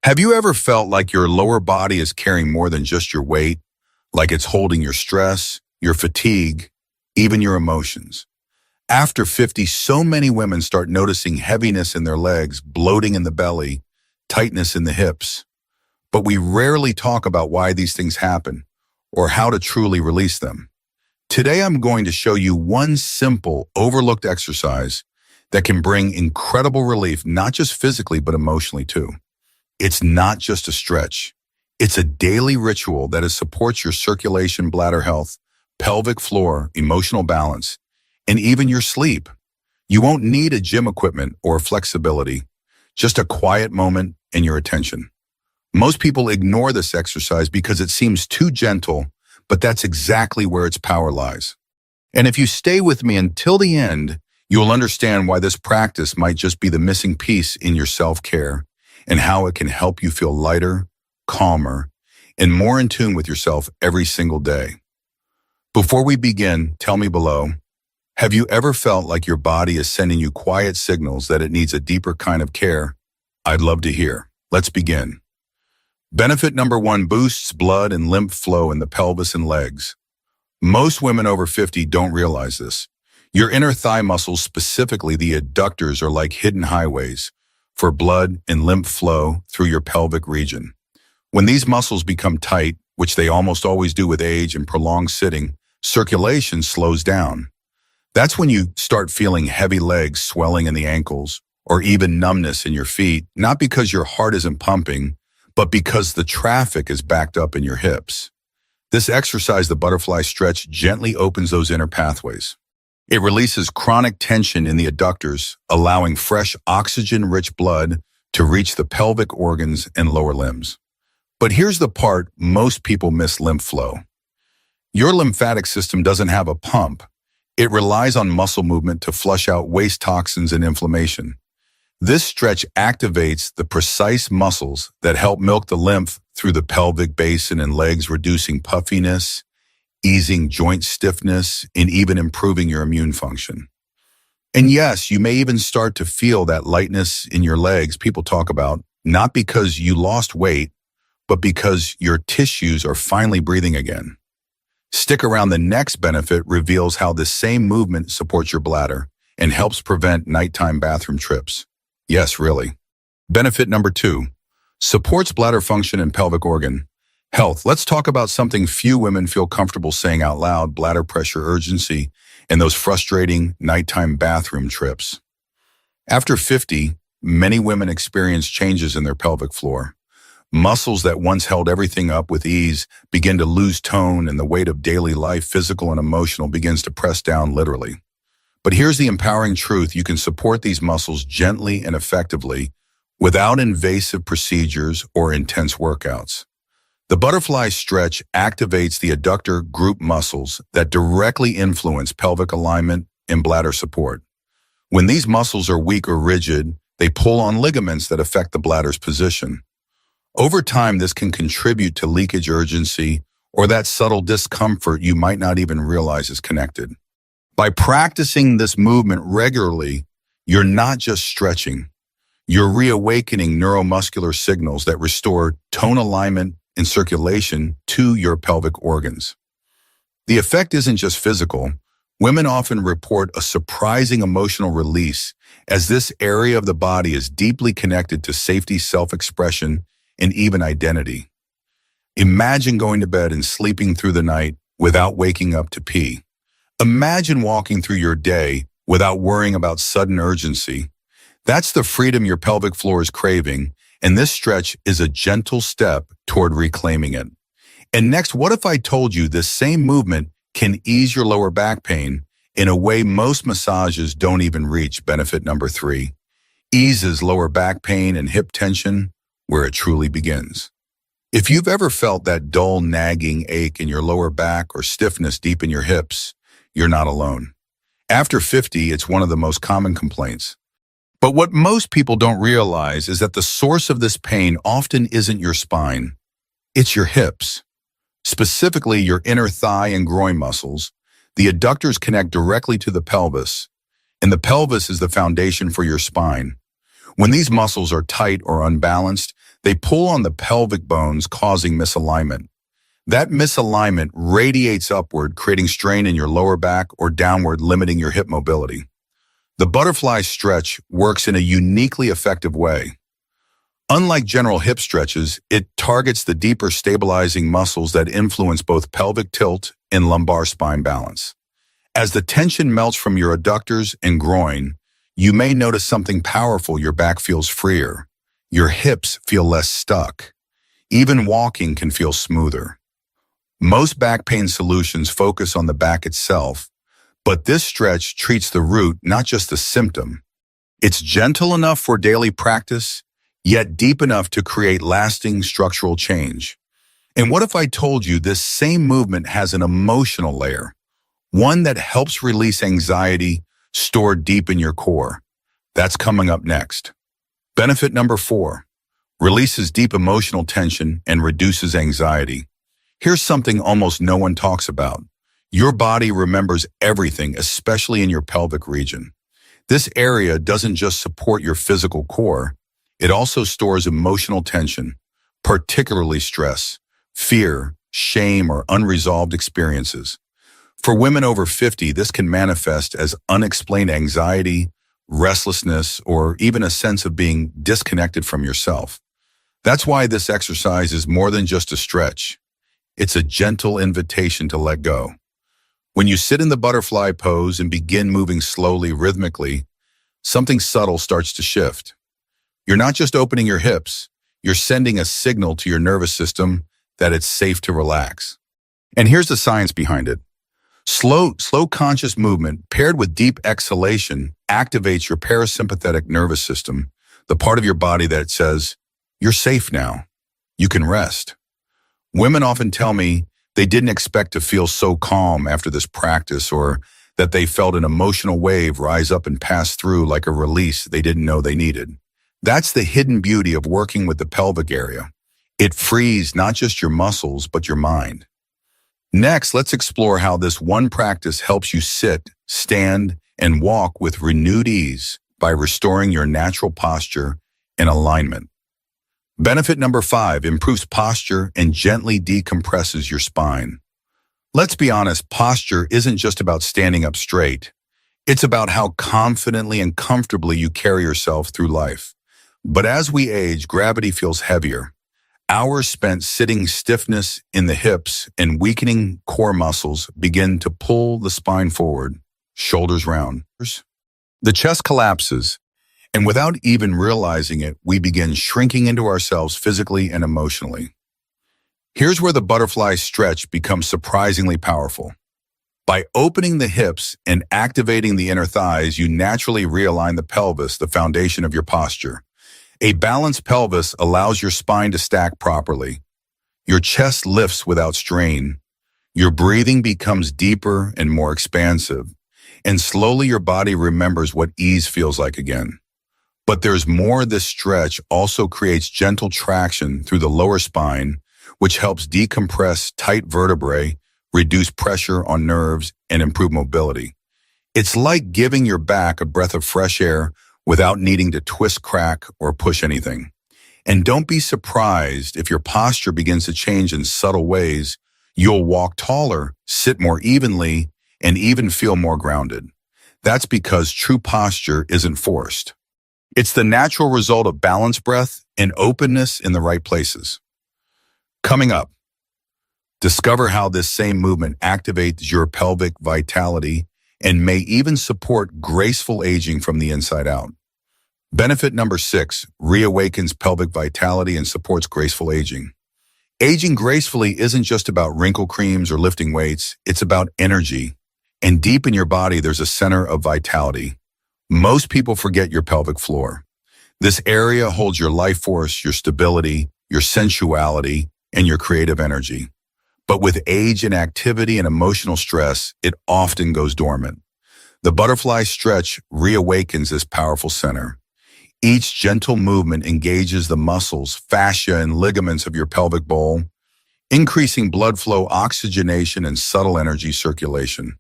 Have you ever felt like your lower body is carrying more than just your weight, like it's holding your stress, your fatigue, even your emotions? After 50, so many women start noticing heaviness in their legs, bloating in the belly, tightness in the hips. But we rarely talk about why these things happen or how to truly release them. Today, I'm going to show you one simple, overlooked exercise that can bring incredible relief, not just physically, but emotionally too. It's not just a stretch. It's a daily ritual that supports your circulation, bladder health, pelvic floor, emotional balance, and even your sleep. You won't need a gym equipment or flexibility, just a quiet moment and your attention. Most people ignore this exercise because it seems too gentle, but that's exactly where its power lies. And if you stay with me until the end, you'll understand why this practice might just be the missing piece in your self-care and how it can help you feel lighter, calmer, and more in tune with yourself every single day. Before we begin, tell me below, have you ever felt like your body is sending you quiet signals that it needs a deeper kind of care? I'd love to hear. Let's begin. Benefit number 1, boosts blood and lymph flow in the pelvis and legs. Most women over 50 don't realize this. Your inner thigh muscles, specifically the adductors, are like hidden highways for blood and lymph flow through your pelvic region. When these muscles become tight, which they almost always do with age and prolonged sitting, circulation slows down. That's when you start feeling heavy legs, swelling in the ankles, or even numbness in your feet, not because your heart isn't pumping, but because the traffic is backed up in your hips. This exercise, the butterfly stretch, gently opens those inner pathways. It releases chronic tension in the adductors, allowing fresh oxygen-rich blood to reach the pelvic organs and lower limbs. But here's the part most people miss: lymph flow. Your lymphatic system doesn't have a pump. It relies on muscle movement to flush out waste toxins and inflammation. This stretch activates the precise muscles that help milk the lymph through the pelvic basin and legs, reducing puffiness, easing joint stiffness, and even improving your immune function. And yes, you may even start to feel that lightness in your legs people talk about, not because you lost weight, but because your tissues are finally breathing again. Stick around, the next benefit reveals how this same movement supports your bladder and helps prevent nighttime bathroom trips. Yes, really. Benefit number 2, supports bladder function and pelvic organ health. Let's talk about something few women feel comfortable saying out loud: bladder pressure, urgency, and those frustrating nighttime bathroom trips. After 50, many women experience changes in their pelvic floor. Muscles that once held everything up with ease begin to lose tone, and the weight of daily life, physical and emotional, begins to press down literally. But here's the empowering truth: you can support these muscles gently and effectively without invasive procedures or intense workouts. The butterfly stretch activates the adductor group muscles that directly influence pelvic alignment and bladder support. When these muscles are weak or rigid, they pull on ligaments that affect the bladder's position. Over time, this can contribute to leakage, urgency, or that subtle discomfort you might not even realize is connected. By practicing this movement regularly, you're not just stretching, you're reawakening neuromuscular signals that restore tone, alignment, and circulation to your pelvic organs. The effect isn't just physical. Women often report a surprising emotional release, as this area of the body is deeply connected to safety, self-expression, and even identity. Imagine going to bed and sleeping through the night without waking up to pee. Imagine walking through your day without worrying about sudden urgency. That's the freedom your pelvic floor is craving, and this stretch is a gentle step toward reclaiming it. And next, what if I told you this same movement can ease your lower back pain in a way most massages don't even reach? Benefit number 3, eases lower back pain and hip tension where it truly begins. If you've ever felt that dull, nagging ache in your lower back or stiffness deep in your hips, you're not alone. After 50, it's one of the most common complaints. But what most people don't realize is that the source of this pain often isn't your spine. It's your hips. Specifically, your inner thigh and groin muscles. The adductors connect directly to the pelvis, and the pelvis is the foundation for your spine. When these muscles are tight or unbalanced, They pull on the pelvic bones, causing misalignment. That misalignment radiates upward, creating strain in your lower back or downward, limiting your hip mobility. The butterfly stretch works in a uniquely effective way. Unlike general hip stretches, it targets the deeper stabilizing muscles that influence both pelvic tilt and lumbar spine balance. As the tension melts from your adductors and groin, you may notice something powerful. Your back feels freer. Your hips feel less stuck. Even walking can feel smoother. Most back pain solutions focus on the back itself, but this stretch treats the root, not just the symptom. It's gentle enough for daily practice, yet deep enough to create lasting structural change. And what if I told you this same movement has an emotional layer, one that helps release anxiety stored deep in your core? That's coming up next. Benefit number 4, releases deep emotional tension and reduces anxiety. Here's something almost no one talks about. Your body remembers everything, especially in your pelvic region. This area doesn't just support your physical core, it also stores emotional tension, particularly stress, fear, shame, or unresolved experiences. For women over 50, this can manifest as unexplained anxiety, restlessness, or even a sense of being disconnected from yourself. That's why this exercise is more than just a stretch. It's a gentle invitation to let go. When you sit in the butterfly pose and begin moving slowly, rhythmically, something subtle starts to shift. You're not just opening your hips, you're sending a signal to your nervous system that it's safe to relax. And here's the science behind it. Slow conscious movement paired with deep exhalation activates your parasympathetic nervous system, the part of your body that says, "You're safe now. You can rest." Women often tell me they didn't expect to feel so calm after this practice, or that they felt an emotional wave rise up and pass through like a release they didn't know they needed. That's the hidden beauty of working with the pelvic area. It frees not just your muscles, but your mind. Next, let's explore how this one practice helps you sit, stand, and walk with renewed ease by restoring your natural posture and alignment. Benefit number 5, improves posture and gently decompresses your spine. Let's be honest, posture isn't just about standing up straight. It's about how confidently and comfortably you carry yourself through life. But as we age, gravity feels heavier. Hours spent sitting, stiffness in the hips and weakening core muscles begin to pull the spine forward, shoulders round. The chest collapses, and without even realizing it, we begin shrinking into ourselves physically and emotionally. Here's where the butterfly stretch becomes surprisingly powerful. By opening the hips and activating the inner thighs, you naturally realign the pelvis, the foundation of your posture. A balanced pelvis allows your spine to stack properly. Your chest lifts without strain. Your breathing becomes deeper and more expansive, and slowly your body remembers what ease feels like again. But there's more. This stretch also creates gentle traction through the lower spine, which helps decompress tight vertebrae, reduce pressure on nerves, and improve mobility. It's like giving your back a breath of fresh air without needing to twist, crack, or push anything. And don't be surprised if your posture begins to change in subtle ways. You'll walk taller, sit more evenly, and even feel more grounded. That's because true posture isn't forced. It's the natural result of balanced breath and openness in the right places. Coming up, discover how this same movement activates your pelvic vitality and may even support graceful aging from the inside out. Benefit number 6, reawakens pelvic vitality and supports graceful aging. Aging gracefully isn't just about wrinkle creams or lifting weights, it's about energy. And deep in your body, there's a center of vitality. Most people forget your pelvic floor. This area holds your life force, your stability, your sensuality, and your creative energy. But with age and activity and emotional stress, it often goes dormant. The butterfly stretch reawakens this powerful center. Each gentle movement engages the muscles, fascia, and ligaments of your pelvic bowl, increasing blood flow, oxygenation, and subtle energy circulation.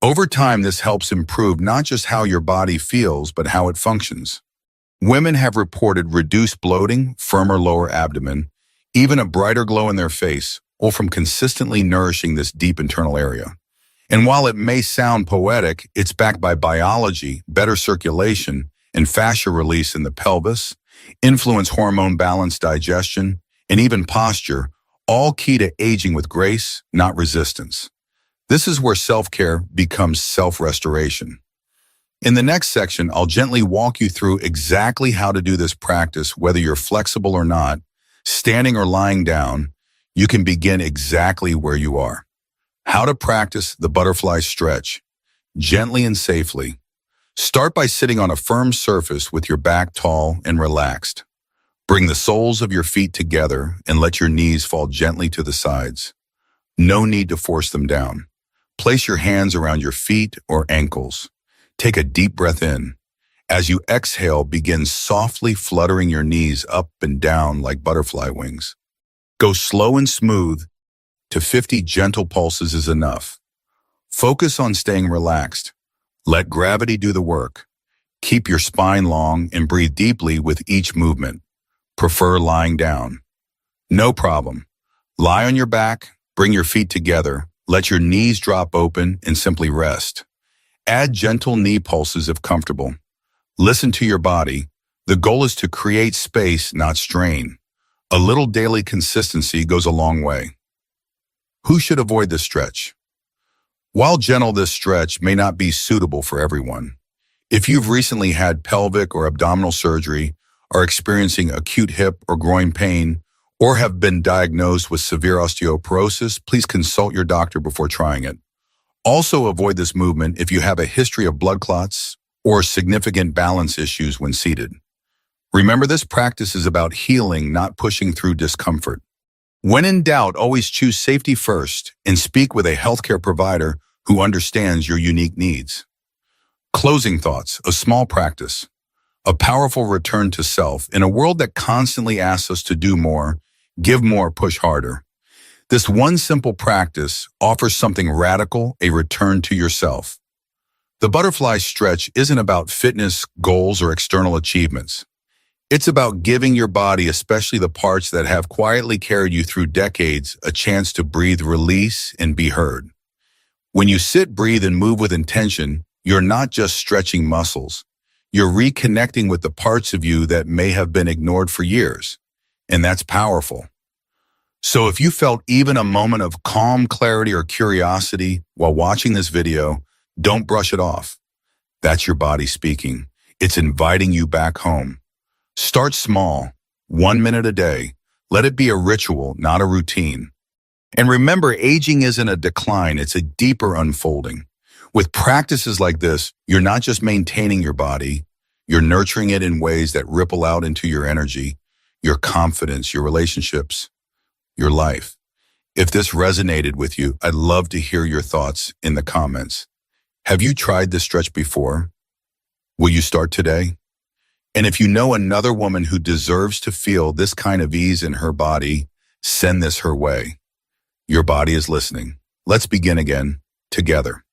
Over time, this helps improve not just how your body feels, but how it functions. Women have reported reduced bloating, firmer lower abdomen, even a brighter glow in their face, all from consistently nourishing this deep internal area. And while it may sound poetic, it's backed by biology, better circulation, and fascia release in the pelvis, influence hormone balance, digestion, and even posture, all key to aging with grace, not resistance. This is where self-care becomes self-restoration. In the next section, I'll gently walk you through exactly how to do this practice, whether you're flexible or not, standing or lying down. You can begin exactly where you are. How to practice the butterfly stretch, gently and safely. Start by sitting on a firm surface with your back tall and relaxed. Bring the soles of your feet together and let your knees fall gently to the sides. No need to force them down. Place your hands around your feet or ankles. Take a deep breath in. As you exhale, begin softly fluttering your knees up and down like butterfly wings. Go slow and smooth. To 50 gentle pulses is enough. Focus on staying relaxed. Let gravity do the work. Keep your spine long and breathe deeply with each movement. Prefer lying down. No problem. Lie on your back, bring your feet together, let your knees drop open, and simply rest. Add gentle knee pulses if comfortable. Listen to your body. The goal is to create space, not strain. A little daily consistency goes a long way. Who should avoid this stretch? While gentle, this stretch may not be suitable for everyone. If you've recently had pelvic or abdominal surgery, are experiencing acute hip or groin pain, or have been diagnosed with severe osteoporosis, please consult your doctor before trying it. Also avoid this movement if you have a history of blood clots or significant balance issues when seated. Remember, this practice is about healing, not pushing through discomfort. When in doubt, always choose safety first and speak with a healthcare provider who understands your unique needs. Closing thoughts, a small practice. A powerful return to self in a world that constantly asks us to do more, give more, push harder. This one simple practice offers something radical, a return to yourself. The butterfly stretch isn't about fitness, goals, or external achievements. It's about giving your body, especially the parts that have quietly carried you through decades, a chance to breathe, release, and be heard. When you sit, breathe, and move with intention, you're not just stretching muscles. You're reconnecting with the parts of you that may have been ignored for years, and that's powerful. So if you felt even a moment of calm, clarity, or curiosity while watching this video, don't brush it off. That's your body speaking. It's inviting you back home. Start small, 1 minute a day. Let it be a ritual, not a routine. And remember, aging isn't a decline, it's a deeper unfolding. With practices like this, you're not just maintaining your body, you're nurturing it in ways that ripple out into your energy, your confidence, your relationships, your life. If this resonated with you, I'd love to hear your thoughts in the comments. Have you tried this stretch before? Will you start today? And if you know another woman who deserves to feel this kind of ease in her body, send this her way. Your body is listening. Let's begin again, together.